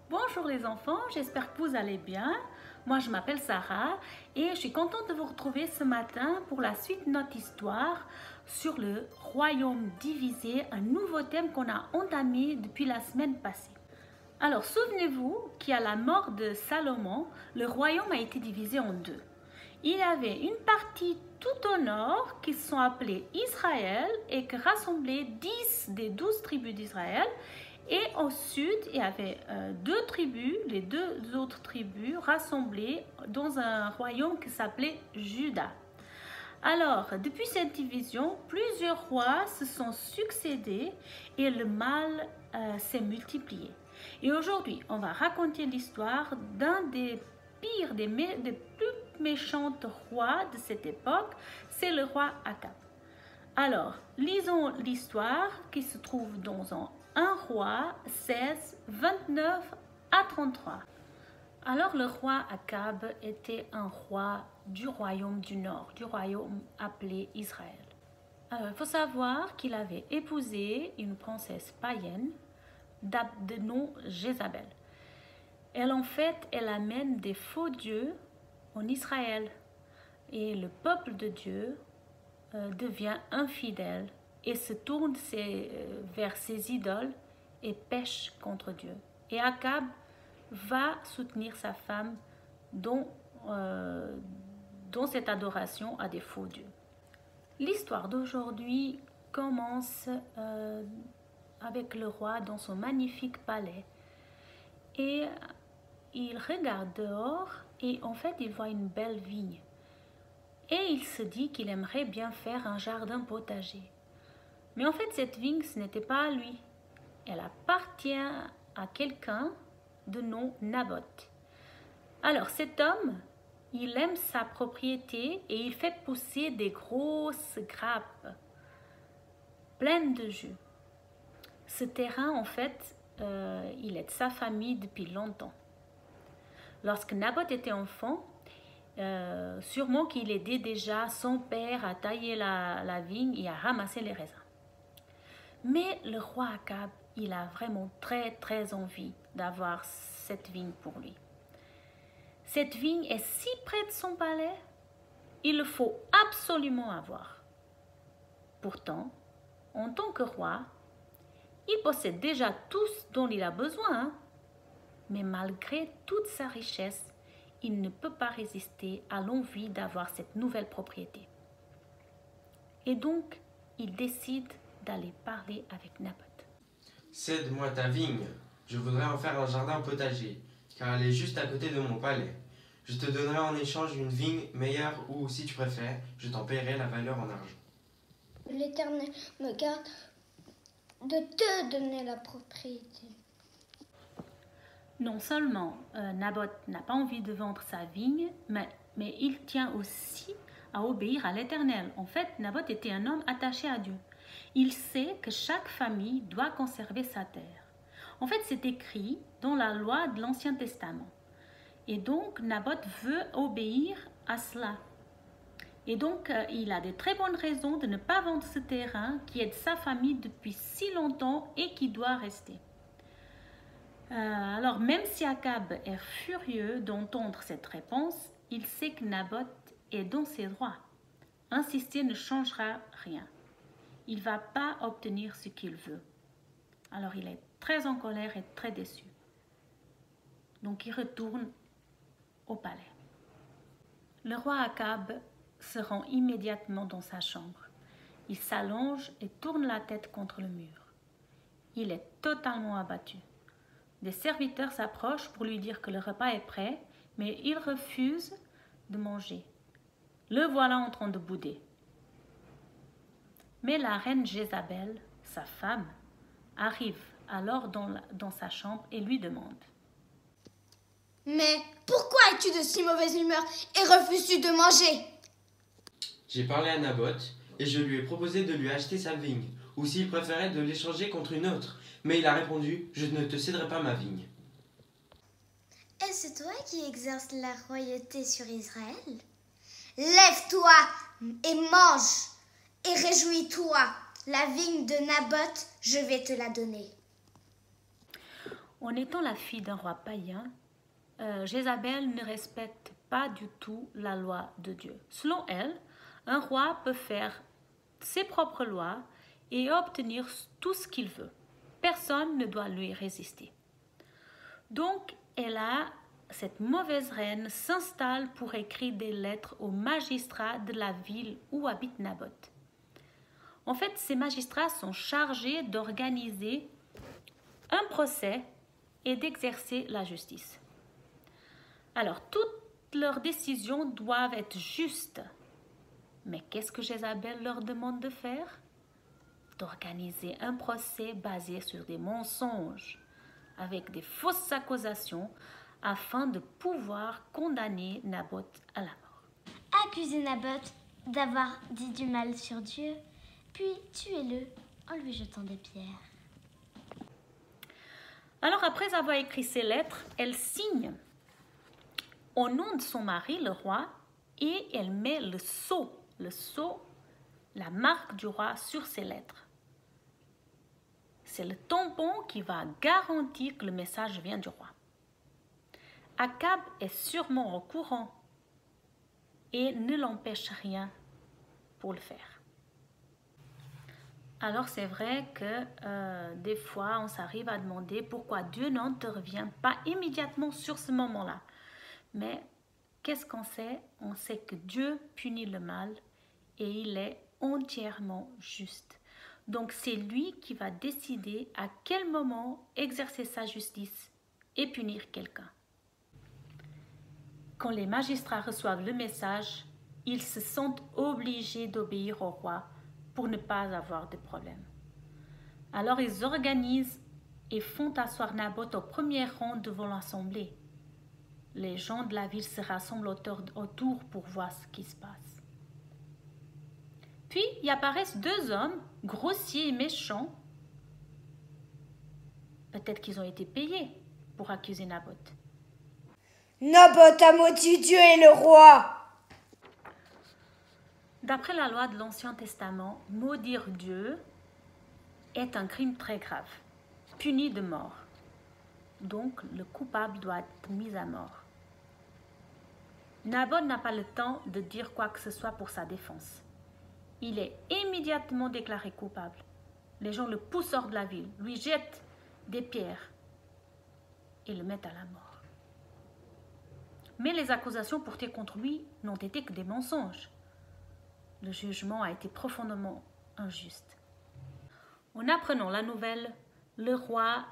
Bonjour les enfants, j'espère que vous allez bien. Moi je m'appelle Sarah et je suis contente de vous retrouver ce matin pour la suite de notre histoire sur le royaume divisé, un nouveau thème qu'on a entamé depuis la semaine passée. Alors souvenez-vous qu'à la mort de Salomon, le royaume a été divisé en deux. Il y avait une partie tout au nord qui se sont appelées Israël et qui rassemblait 10 des 12 tribus d'Israël. Et au sud, il y avait deux tribus, les deux autres tribus rassemblées dans un royaume qui s'appelait Juda. Alors, depuis cette division, plusieurs rois se sont succédés et le mal s'est multiplié. Et aujourd'hui, on va raconter l'histoire d'un des pires, des plus méchants rois de cette époque, c'est le roi Akab. Alors, lisons l'histoire qui se trouve dans un roi 16, 29 à 33. Alors le roi Akab était un roi du royaume du nord, du royaume appelé Israël. Alors, il faut savoir qu'il avait épousé une princesse païenne de nom Jézabel. Elle amène des faux dieux en Israël. Et le peuple de Dieu devient infidèle et se tourne vers ses idoles et pêche contre Dieu. Et Akab va soutenir sa femme dans cette adoration à des faux dieux. L'histoire d'aujourd'hui commence avec le roi dans son magnifique palais et il regarde dehors et en fait il voit une belle vigne. Et il se dit qu'il aimerait bien faire un jardin potager. Mais en fait, cette vigne, ce n'était pas à lui. Elle appartient à quelqu'un de nom Naboth. Alors, cet homme, il aime sa propriété et il fait pousser des grosses grappes pleines de jus. Ce terrain, en fait, il est de sa famille depuis longtemps. Lorsque Naboth était enfant, sûrement qu'il aidait déjà son père à tailler la vigne et à ramasser les raisins. Mais le roi Akab, il a vraiment très envie d'avoir cette vigne pour lui. Cette vigne est si près de son palais, il le faut absolument avoir. Pourtant, en tant que roi, il possède déjà tout ce dont il a besoin, mais malgré toute sa richesse, il ne peut pas résister à l'envie d'avoir cette nouvelle propriété. Et donc, il décide d'aller parler avec Naboth. Cède-moi ta vigne, je voudrais en faire un jardin potager, car elle est juste à côté de mon palais. Je te donnerai en échange une vigne meilleure ou, si tu préfères, je t'en paierai la valeur en argent. L'Éternel me garde de te donner la propriété. Non seulement Naboth n'a pas envie de vendre sa vigne, mais il tient aussi à obéir à l'Éternel. En fait, Naboth était un homme attaché à Dieu. Il sait que chaque famille doit conserver sa terre. En fait, c'est écrit dans la loi de l'Ancien Testament. Et donc, Naboth veut obéir à cela. Et donc, il a de très bonnes raisons de ne pas vendre ce terrain qui est de sa famille depuis si longtemps et qui doit rester. Alors, même si Akab est furieux d'entendre cette réponse, il sait que Naboth est dans ses droits. Insister ne changera rien. Il ne va pas obtenir ce qu'il veut. Alors, il est très en colère et très déçu. Donc, il retourne au palais. Le roi Akab se rend immédiatement dans sa chambre. Il s'allonge et tourne la tête contre le mur. Il est totalement abattu. Des serviteurs s'approchent pour lui dire que le repas est prêt, mais il refuse de manger. Le voilà en train de bouder. Mais la reine Jézabel, sa femme, arrive alors dans sa chambre et lui demande: « Mais pourquoi es-tu de si mauvaise humeur et refuses-tu de manger ?» J'ai parlé à Naboth et je lui ai proposé de lui acheter sa vigne, ou s'il préférait de l'échanger contre une autre. Mais il a répondu: « Je ne te céderai pas ma vigne. » Est-ce toi qui exerces la royauté sur Israël? Lève-toi et mange, et réjouis-toi. La vigne de Naboth, je vais te la donner. En étant la fille d'un roi païen, Jézabel ne respecte pas du tout la loi de Dieu. Selon elle, un roi peut faire ses propres lois et obtenir tout ce qu'il veut. Personne ne doit lui résister. Donc, cette mauvaise reine s'installe pour écrire des lettres aux magistrats de la ville où habite Naboth. En fait, ces magistrats sont chargés d'organiser un procès et d'exercer la justice. Alors, toutes leurs décisions doivent être justes. Mais qu'est-ce que Jézabel leur demande de faire? D'organiser un procès basé sur des mensonges, avec des fausses accusations, afin de pouvoir condamner Naboth à la mort. Accusez Naboth d'avoir dit du mal sur Dieu, puis tuez-le en lui jetant des pierres. Alors, après avoir écrit ces lettres, elle signe au nom de son mari, le roi, et elle met le sceau, la marque du roi sur ces lettres. C'est le tampon qui va garantir que le message vient du roi. Akab est sûrement au courant et ne l'empêche rien pour le faire. Alors c'est vrai que des fois on s'arrive à demander pourquoi Dieu n'intervient pas immédiatement sur ce moment-là. Mais qu'est-ce qu'on sait? On sait que Dieu punit le mal et il est entièrement juste. Donc c'est lui qui va décider à quel moment exercer sa justice et punir quelqu'un. Quand les magistrats reçoivent le message, ils se sentent obligés d'obéir au roi pour ne pas avoir de problème. Alors ils organisent et font asseoir Naboth au premier rang devant l'assemblée. Les gens de la ville se rassemblent autour pour voir ce qui se passe. Puis y apparaissent deux hommes, grossiers et méchants. Peut-être qu'ils ont été payés pour accuser Naboth. Naboth a maudit Dieu et le roi. D'après la loi de l'Ancien Testament, maudire Dieu est un crime très grave, puni de mort. Donc le coupable doit être mis à mort. Naboth n'a pas le temps de dire quoi que ce soit pour sa défense. Il est immédiatement déclaré coupable. Les gens le poussent hors de la ville, lui jettent des pierres et le mettent à la mort. Mais les accusations portées contre lui n'ont été que des mensonges. Le jugement a été profondément injuste. En apprenant la nouvelle, le roi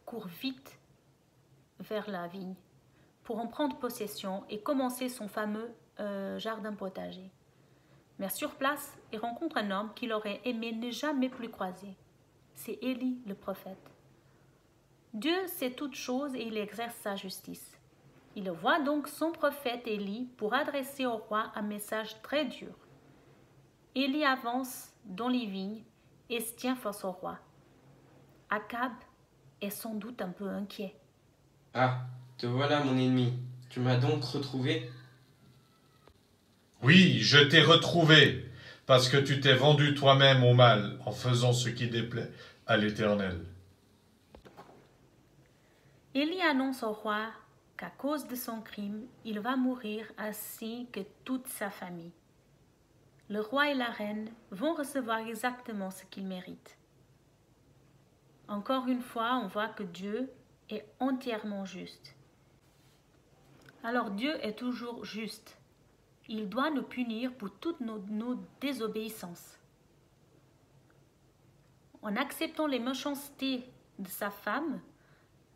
court vite vers la vigne pour en prendre possession et commencer son fameux jardin potager. Mais sur place, il rencontre un homme qu'il aurait aimé ne jamais plus croiser. C'est Élie, le prophète. Dieu sait toutes choses et il exerce sa justice. Il envoie donc son prophète Élie pour adresser au roi un message très dur. Élie avance dans les vignes et se tient face au roi. Akab est sans doute un peu inquiet. Ah, te voilà mon ennemi. Tu m'as donc retrouvé? Oui, je t'ai retrouvé, parce que tu t'es vendu toi-même au mal en faisant ce qui déplaît à l'Éternel. Élie annonce au roi qu'à cause de son crime, il va mourir ainsi que toute sa famille. Le roi et la reine vont recevoir exactement ce qu'ils méritent. Encore une fois, on voit que Dieu est entièrement juste. Alors Dieu est toujours juste. Il doit nous punir pour toutes nos désobéissances. En acceptant les méchancetés de sa femme,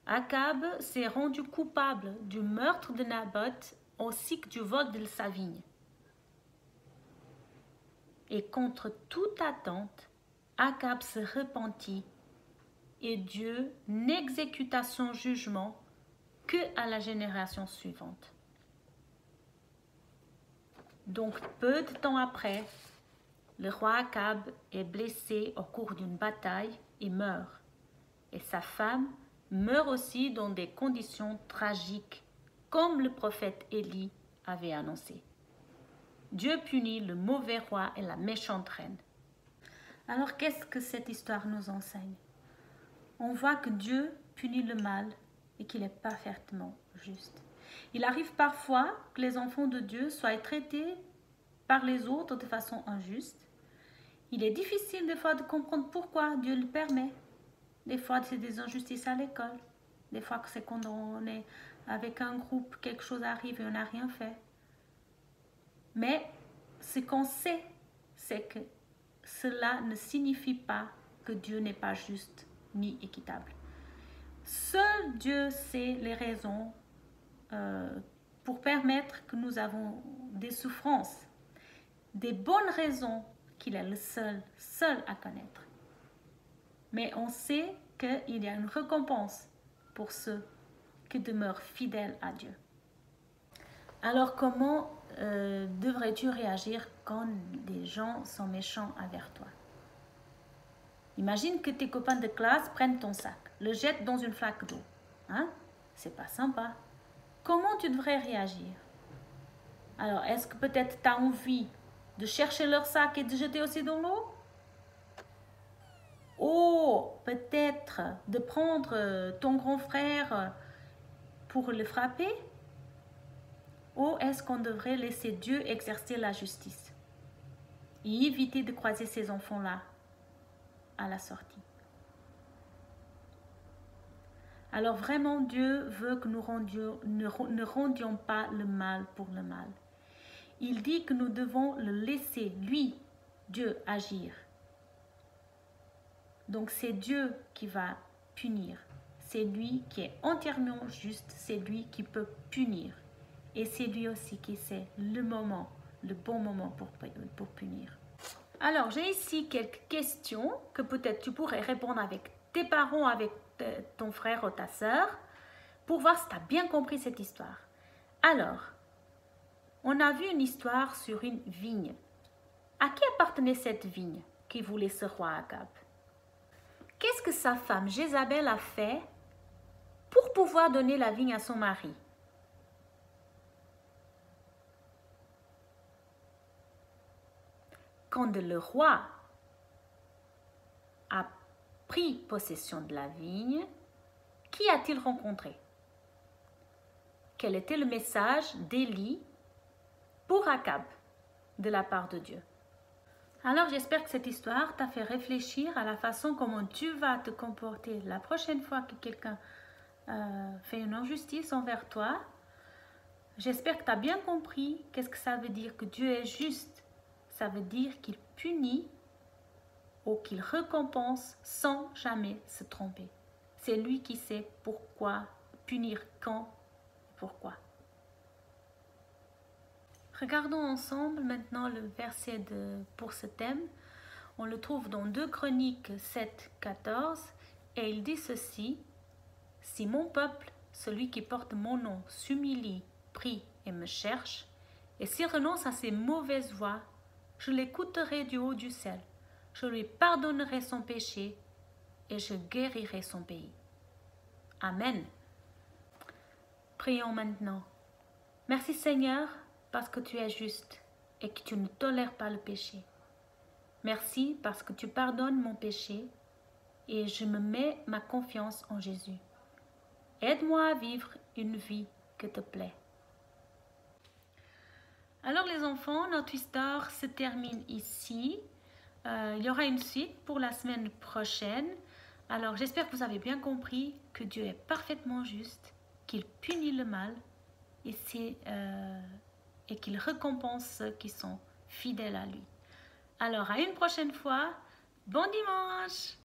Akab s'est rendu coupable du meurtre de Naboth ainsi que du vol de sa vigne. Et contre toute attente, Akab se repentit et Dieu n'exécuta son jugement que à la génération suivante. Donc peu de temps après, le roi Akab est blessé au cours d'une bataille et meurt. Et sa femme meurt aussi dans des conditions tragiques, comme le prophète Élie avait annoncé. Dieu punit le mauvais roi et la méchante reine. Alors qu'est-ce que cette histoire nous enseigne? On voit que Dieu punit le mal et qu'il est parfaitement juste. Il arrive parfois que les enfants de Dieu soient traités par les autres de façon injuste. Il est difficile des fois de comprendre pourquoi Dieu le permet. Des fois, c'est des injustices à l'école. Des fois, c'est quand on est avec un groupe, quelque chose arrive et on n'a rien fait. Mais ce qu'on sait, c'est que cela ne signifie pas que Dieu n'est pas juste ni équitable. Seul Dieu sait les raisons pour permettre que nous avons des souffrances, des bonnes raisons qu'il est le seul à connaître. Mais on sait qu'il y a une récompense pour ceux qui demeurent fidèles à Dieu. Alors comment devrais-tu réagir quand des gens sont méchants envers toi? Imagine que tes copains de classe prennent ton sac, le jettent dans une flaque d'eau. Hein? C'est pas sympa. Comment tu devrais réagir? Alors, est-ce que peut-être tu as envie de chercher leur sac et de jeter aussi dans l'eau? Ou peut-être de prendre ton grand frère pour le frapper? Ou est-ce qu'on devrait laisser Dieu exercer la justice et éviter de croiser ces enfants-là à la sortie? Alors vraiment, Dieu veut que nous ne rendions pas le mal pour le mal. Il dit que nous devons le laisser, lui, Dieu, agir. Donc c'est Dieu qui va punir. C'est lui qui est entièrement juste, c'est lui qui peut punir. Et c'est lui aussi qui sait le bon moment pour punir. Alors, j'ai ici quelques questions que peut-être tu pourrais répondre avec tes parents, avec ton frère ou ta sœur, pour voir si tu as bien compris cette histoire. Alors, on a vu une histoire sur une vigne. À qui appartenait cette vigne qui voulait ce roi Akab? Qu'est-ce que sa femme Jézabel a fait pour pouvoir donner la vigne à son mari? Quand le roi a pris possession de la vigne, qui a-t-il rencontré? Quel était le message d'Élie pour Akab de la part de Dieu? Alors j'espère que cette histoire t'a fait réfléchir à la façon comment tu vas te comporter la prochaine fois que quelqu'un fait une injustice envers toi. J'espère que tu as bien compris qu'est-ce que ça veut dire que Dieu est juste. Ça veut dire qu'il punit ou qu'il récompense sans jamais se tromper. C'est lui qui sait pourquoi, punir quand, pourquoi. Regardons ensemble maintenant le verset pour ce thème. On le trouve dans 2 Chroniques 7, 14 et il dit ceci: « Si mon peuple, celui qui porte mon nom, s'humilie, prie et me cherche, et s'il renonce à ses mauvaises voies, je l'écouterai du haut du ciel, je lui pardonnerai son péché et je guérirai son pays. » Amen. Prions maintenant. Merci Seigneur, parce que tu es juste et que tu ne tolères pas le péché. Merci parce que tu pardonnes mon péché et je me mets ma confiance en Jésus. Aide-moi à vivre une vie que te plaît. Alors les enfants, notre histoire se termine ici. Il y aura une suite pour la semaine prochaine. Alors j'espère que vous avez bien compris que Dieu est parfaitement juste, qu'il punit le mal et qu'il récompense ceux qui sont fidèles à lui. Alors à une prochaine fois, bon dimanche!